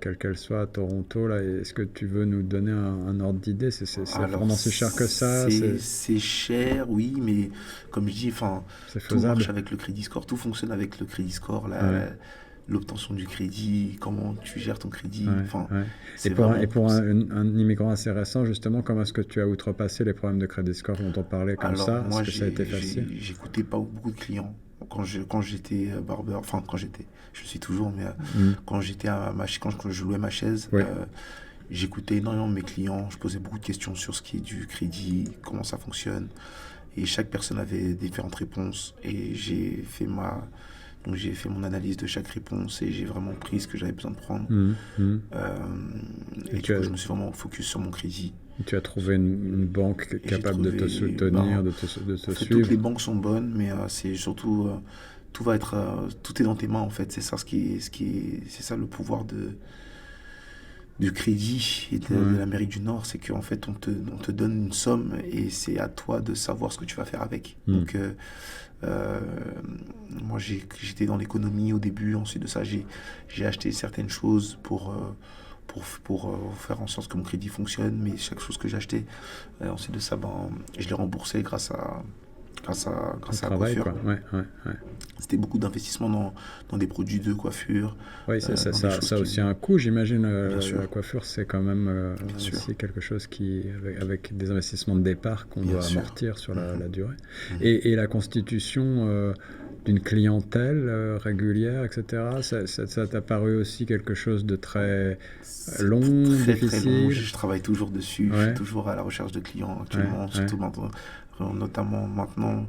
quelle qu'elle soit à Toronto. Là. Est-ce que tu veux nous donner un ordre d'idée? C'est vraiment si cher que ça? C'est cher, oui, mais comme je dis, tout marche avec le crédit score. Tout fonctionne avec le crédit score. L'obtention du crédit, comment tu gères ton crédit. Et pour un immigrant assez récent, justement, comment est-ce que tu as outrepassé les problèmes de crédit score dont on parlait comme ça? Moi, est-ce que ça a été facile? J'écoutais pas beaucoup de clients. Quand j'étais barbeur, je suis toujours, mais quand je louais ma chaise, j'écoutais énormément mes clients, je posais beaucoup de questions sur ce qui est du crédit, comment ça fonctionne, et chaque personne avait différentes réponses, et j'ai fait mon analyse de chaque réponse, et j'ai vraiment pris ce que j'avais besoin de prendre. Et du coup, je me suis vraiment focus sur mon crédit. Tu as trouvé une banque capable de te soutenir, de te suivre. Toutes les banques sont bonnes, mais c'est surtout tout est dans tes mains en fait. C'est ça c'est ça le pouvoir du crédit et de l'Amérique du Nord, c'est qu'en fait on te donne une somme et c'est à toi de savoir ce que tu vas faire avec. Donc moi j'étais dans l'économie au début, ensuite de ça j'ai acheté certaines choses pour faire en sorte que mon crédit fonctionne, mais chaque chose que j'ai acheté, ensuite de ça, je l'ai remboursé grâce à la coiffure. C'était beaucoup d'investissement dans des produits de coiffure. Oui, ça a aussi un coût, j'imagine. La coiffure, c'est quand même aussi quelque chose avec des investissements de départ qu'on doit amortir sur la durée. Et la constitution d'une clientèle régulière, etc. Ça t'a paru aussi quelque chose de très long, difficile? Très long. Je travaille toujours dessus. Je suis toujours à la recherche de clients actuellement, surtout maintenant, notamment maintenant,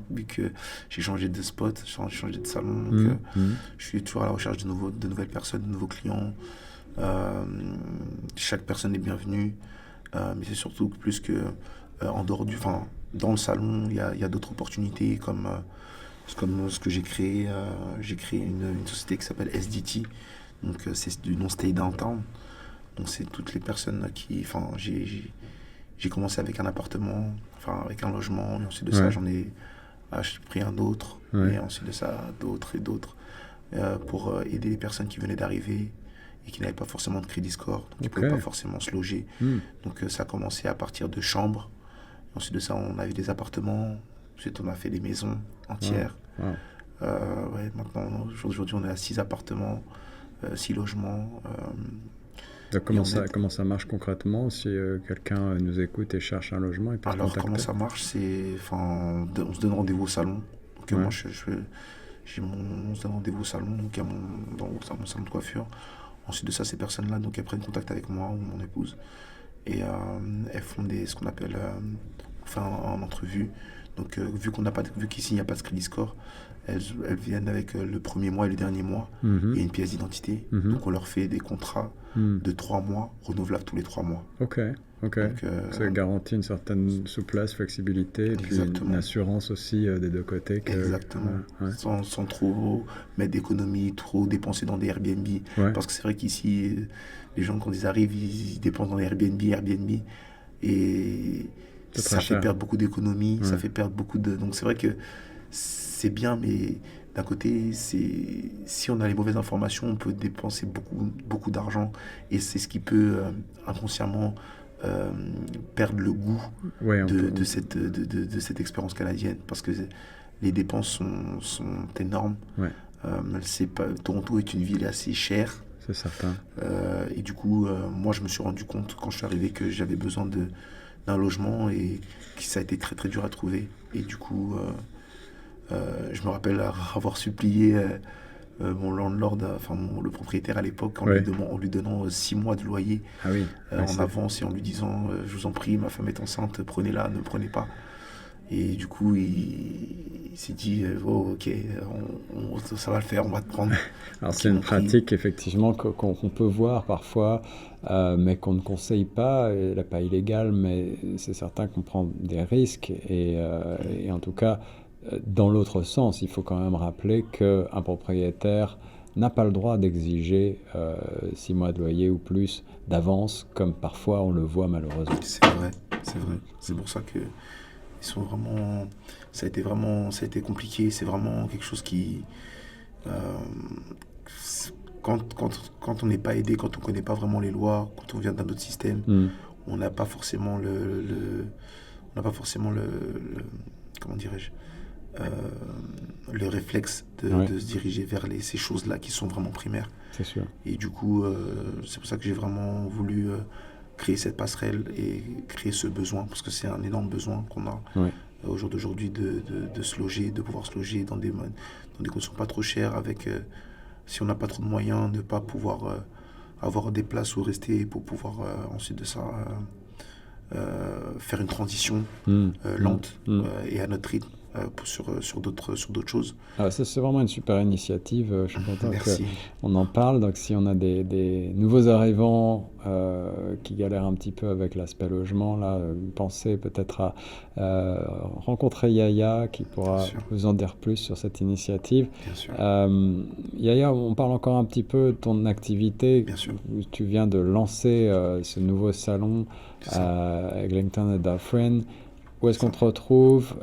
vu que j'ai changé de spot, j'ai changé de salon. Donc, je suis toujours à la recherche de nouvelles personnes, de nouveaux clients. Chaque personne est bienvenue, mais c'est surtout plus que en dehors dans le salon, il y a d'autres opportunités comme ce que j'ai créé. J'ai créé une société qui s'appelle SDT, donc c'est du nom Stay Downtown. Donc c'est toutes les personnes qui, j'ai commencé avec un appartement, avec un logement, et ensuite de ça j'en ai pris un autre, et ensuite de ça d'autres et d'autres, pour aider les personnes qui venaient d'arriver et qui n'avaient pas forcément de crédit score, donc qui ne pouvaient pas forcément se loger. Donc ça a commencé à partir de chambres, ensuite de ça on a eu des appartements, ensuite on a fait des maisons entières. Maintenant aujourd'hui on est à 6 appartements, 6 logements. Comment ça marche concrètement si quelqu'un nous écoute et cherche un logement? Alors comment ça marche, on se donne rendez-vous au salon. Donc moi on se donne rendez-vous au salon, donc dans mon salon de coiffure. Ensuite de ça, ces personnes-là, donc elles prennent contact avec moi ou mon épouse et elles font ce qu'on appelle en entrevue. Donc vu qu'ici il n'y a pas de crédit score, elles viennent avec le premier mois et le dernier mois et une pièce d'identité. Donc on leur fait des contrats de 3 mois, renouvelables tous les 3 mois. Ok. Donc, ça garantit une certaine souplesse, flexibilité, et puis une assurance aussi des deux côtés. Exactement. Sans trop mettre d'économie, trop dépenser dans des Airbnb. Parce que c'est vrai qu'ici, les gens, quand ils arrivent, ils dépensent dans les Airbnb. Et ça fait perdre beaucoup d'économies, ça fait perdre beaucoup de... Donc c'est vrai que c'est bien, mais d'un côté, si on a les mauvaises informations, on peut dépenser beaucoup d'argent, et c'est ce qui peut inconsciemment perdre le goût de cette expérience canadienne, parce que les dépenses sont énormes. Ouais. Toronto est une ville assez chère. C'est certain. Et du coup, moi, je me suis rendu compte quand je suis arrivé que j'avais besoin d'un logement, et que ça a été très très dur à trouver. Et du coup, je me rappelle avoir supplié mon landlord, le propriétaire à l'époque, en lui donnant 6 mois de loyer en avance, et en lui disant je vous en prie, ma femme est enceinte, prenez-la, ne prenez pas. Et du coup, il s'est dit ok, ça va le faire, on va te prendre. Alors c'est une pratique effectivement qu'on peut voir parfois, mais qu'on ne conseille pas. Elle n'est pas illégale, mais c'est certain qu'on prend des risques. Et en tout cas, dans l'autre sens, il faut quand même rappeler qu'un propriétaire n'a pas le droit d'exiger 6 mois de loyer ou plus d'avance, comme parfois on le voit malheureusement. C'est vrai. C'est pour ça que ça a été compliqué. C'est vraiment quelque chose qui, quand on n'est pas aidé, quand on connaît pas vraiment les lois, quand on vient d'un autre système, on n'a pas forcément comment dirais-je, le réflexe de se diriger vers ces choses-là qui sont vraiment primaires. C'est sûr. Et du coup, c'est pour ça que j'ai vraiment voulu créer cette passerelle et créer ce besoin, parce que c'est un énorme besoin qu'on a au jour d'aujourd'hui de se loger, de pouvoir se loger dans des conditions pas trop chères, avec, si on n'a pas trop de moyens, de ne pas pouvoir avoir des places où rester pour pouvoir ensuite de ça faire une transition lente et à notre rythme. Sur d'autres choses. Ah, ça, c'est vraiment une super initiative. Je suis content qu'on en parle. Donc, si on a des nouveaux arrivants qui galèrent un petit peu avec l'aspect logement, là, pensez peut-être à rencontrer Yaya, qui pourra vous en dire plus sur cette initiative. Yaya, on parle encore un petit peu de ton activité. Tu viens de lancer ce nouveau salon à Eglinton et Dufferin. Où est-ce qu'on te retrouve?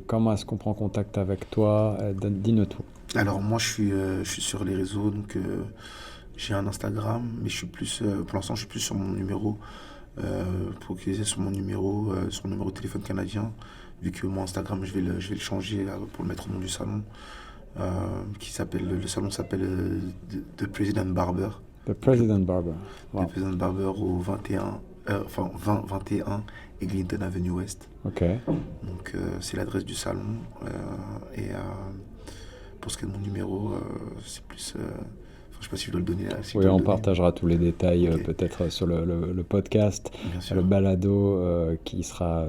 Comment est-ce qu'on prend contact avec toi? Dis-nous tout. Alors moi, je suis sur les réseaux, donc j'ai un Instagram, mais je suis plus, pour l'instant, je suis plus sur mon numéro, pour utiliser sur mon numéro de téléphone canadien, vu que mon Instagram, je vais le changer pour le mettre au nom du salon, le salon s'appelle The President Barber. The President Barber. Wow. The President Barber au 2021 Eglinton Avenue West. Ok. Donc c'est l'adresse du salon. Et pour ce qui est de mon numéro, c'est plus... je ne sais pas si je dois le donner là. Oui, on partagera tous les détails peut-être sur le podcast, le balado qui sera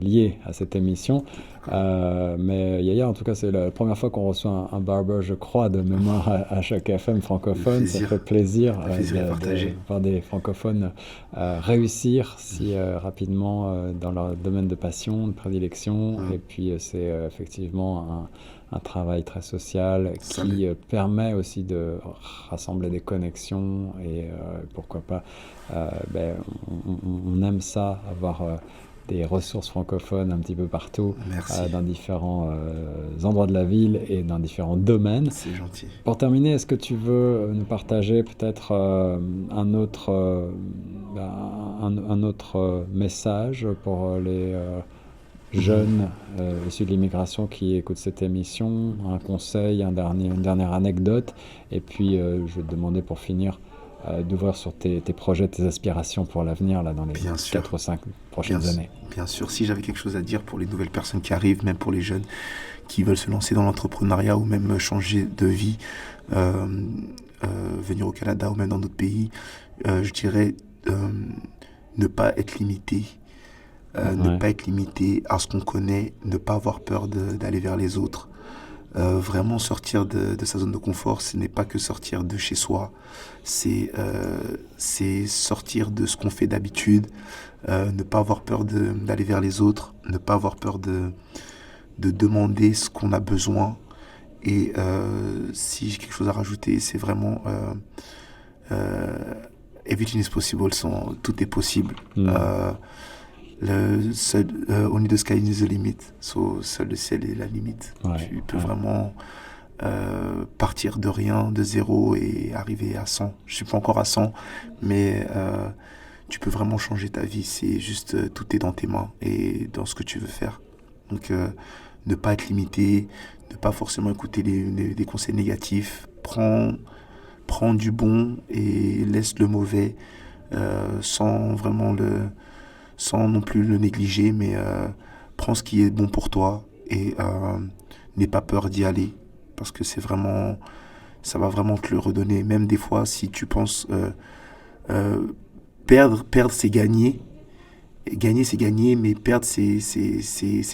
lié à cette émission. Mais Yaya, en tout cas, c'est la première fois qu'on reçoit un barber, je crois, de mémoire à chaque FM francophone. Ça fait plaisir de voir des francophones réussir si rapidement dans leur domaine de passion, de prédilection. Et puis, c'est effectivement un travail très social qui permet aussi de rassembler des connexions et pourquoi pas, on aime ça, avoir des ressources francophones un petit peu partout, dans différents endroits de la ville et dans différents domaines. C'est gentil. Pour terminer, est-ce que tu veux nous partager peut-être un autre message pour les jeunes issus de l'immigration qui écoutent cette émission, un conseil, une dernière anecdote, et puis je vais te demander pour finir d'ouvrir sur tes projets, tes aspirations pour l'avenir là, dans les 4 ou 5 prochaines années. Bien sûr, si j'avais quelque chose à dire pour les nouvelles personnes qui arrivent, même pour les jeunes qui veulent se lancer dans l'entrepreneuriat ou même changer de vie, venir au Canada ou même dans d'autres pays, je dirais ne pas être limité. Ne pas être limité à ce qu'on connaît, ne pas avoir peur d'aller vers les autres. Vraiment sortir de sa zone de confort, ce n'est pas que sortir de chez soi, c'est sortir de ce qu'on fait d'habitude, ne pas avoir peur d'aller vers les autres, ne pas avoir peur de demander ce qu'on a besoin. Et si j'ai quelque chose à rajouter, c'est vraiment everything is possible, tout est possible. only the sky is the limit. Seul le ciel est la limite. Tu peux vraiment partir de rien, de zéro et arriver à 100. Je suis pas encore à 100, mais tu peux vraiment changer ta vie. C'est juste, tout est dans tes mains et dans ce que tu veux faire. Donc, ne pas être limité, ne pas forcément écouter des conseils négatifs. Prends du bon et laisse le mauvais sans non plus le négliger, mais prends ce qui est bon pour toi et n'aie pas peur d'y aller, parce que ça va vraiment te le redonner. Même des fois, si tu penses perdre c'est gagner. Gagner c'est gagner, mais perdre c'est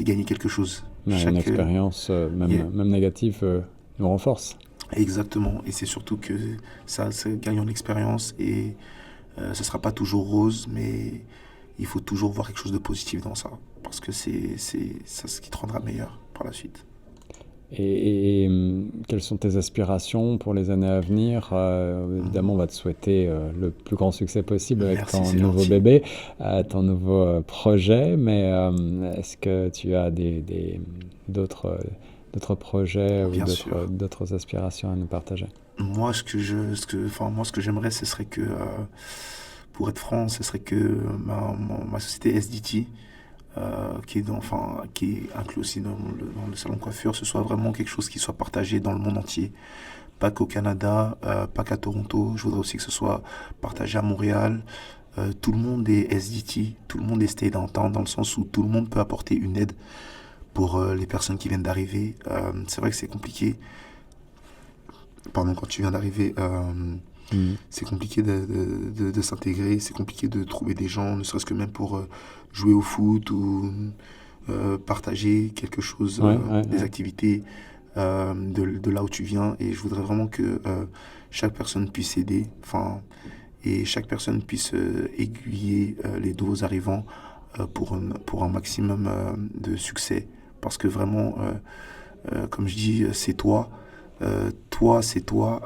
gagner quelque chose. Une expérience, même négative, nous renforce. Exactement, et c'est surtout que ça gagne en expérience et ce sera pas toujours rose, mais il faut toujours voir quelque chose de positif dans ça, parce que c'est ça ce qui te rendra meilleur par la suite. Et quelles sont tes aspirations pour les années à venir? Évidemment, on va te souhaiter le plus grand succès possible avec ton nouveau bébé, ton nouveau projet, mais est-ce que tu as d'autres projets ou d'autres aspirations à nous partager? Moi, ce que j'aimerais, ce serait que, pour être franc, ce serait que ma société SDT, qui est inclus aussi dans le salon de coiffure, ce soit vraiment quelque chose qui soit partagé dans le monde entier. Pas qu'au Canada, pas qu'à Toronto. Je voudrais aussi que ce soit partagé à Montréal. Tout le monde est SDT, tout le monde est stay downtown, dans le sens où tout le monde peut apporter une aide pour les personnes qui viennent d'arriver. C'est vrai que c'est compliqué. Pardon, quand tu viens d'arriver, c'est compliqué de s'intégrer, c'est compliqué de trouver des gens, ne serait-ce que même pour jouer au foot ou partager quelque chose, des activités de là où tu viens. Et je voudrais vraiment que chaque personne puisse aider, et chaque personne puisse aiguiller les nouveaux arrivants pour un maximum de succès. Parce que vraiment, comme je dis, c'est toi. C'est toi.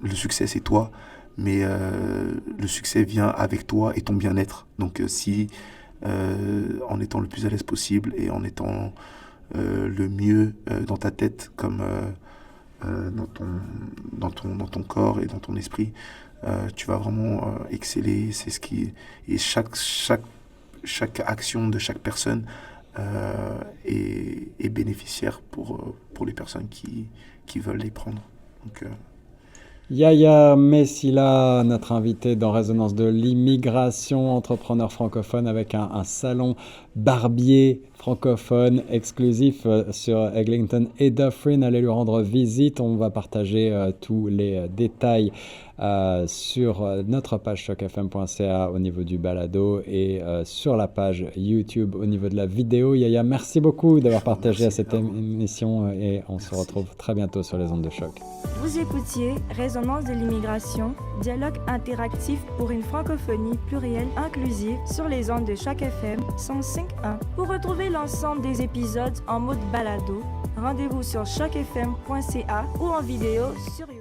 Le succès, c'est toi. Mais le succès vient avec toi et ton bien-être. Donc, en étant le plus à l'aise possible et en étant le mieux dans ta tête, comme dans ton corps et dans ton esprit, tu vas vraiment exceller. C'est ce qui et chaque action de chaque personne est bénéficiaire pour les personnes qui veulent les prendre. Donc, Yaya Messila, notre invité dans Résonance de l'immigration, entrepreneur francophone avec un salon barbier francophone exclusif sur Eglinton et Dufferin. Allez lui rendre visite. On va partager tous les détails sur notre page chocfm.ca au niveau du balado et sur la page YouTube au niveau de la vidéo. Yaya, merci beaucoup d'avoir partagé cette émission et on se retrouve très bientôt sur les ondes de choc. Vous écoutiez Résonance de l'immigration, dialogue interactif pour une francophonie plurielle inclusive sur les ondes de Choc FM 105.1. Pour retrouver l'ensemble des épisodes en mode balado, rendez-vous sur chocfm.ca ou en vidéo sur YouTube.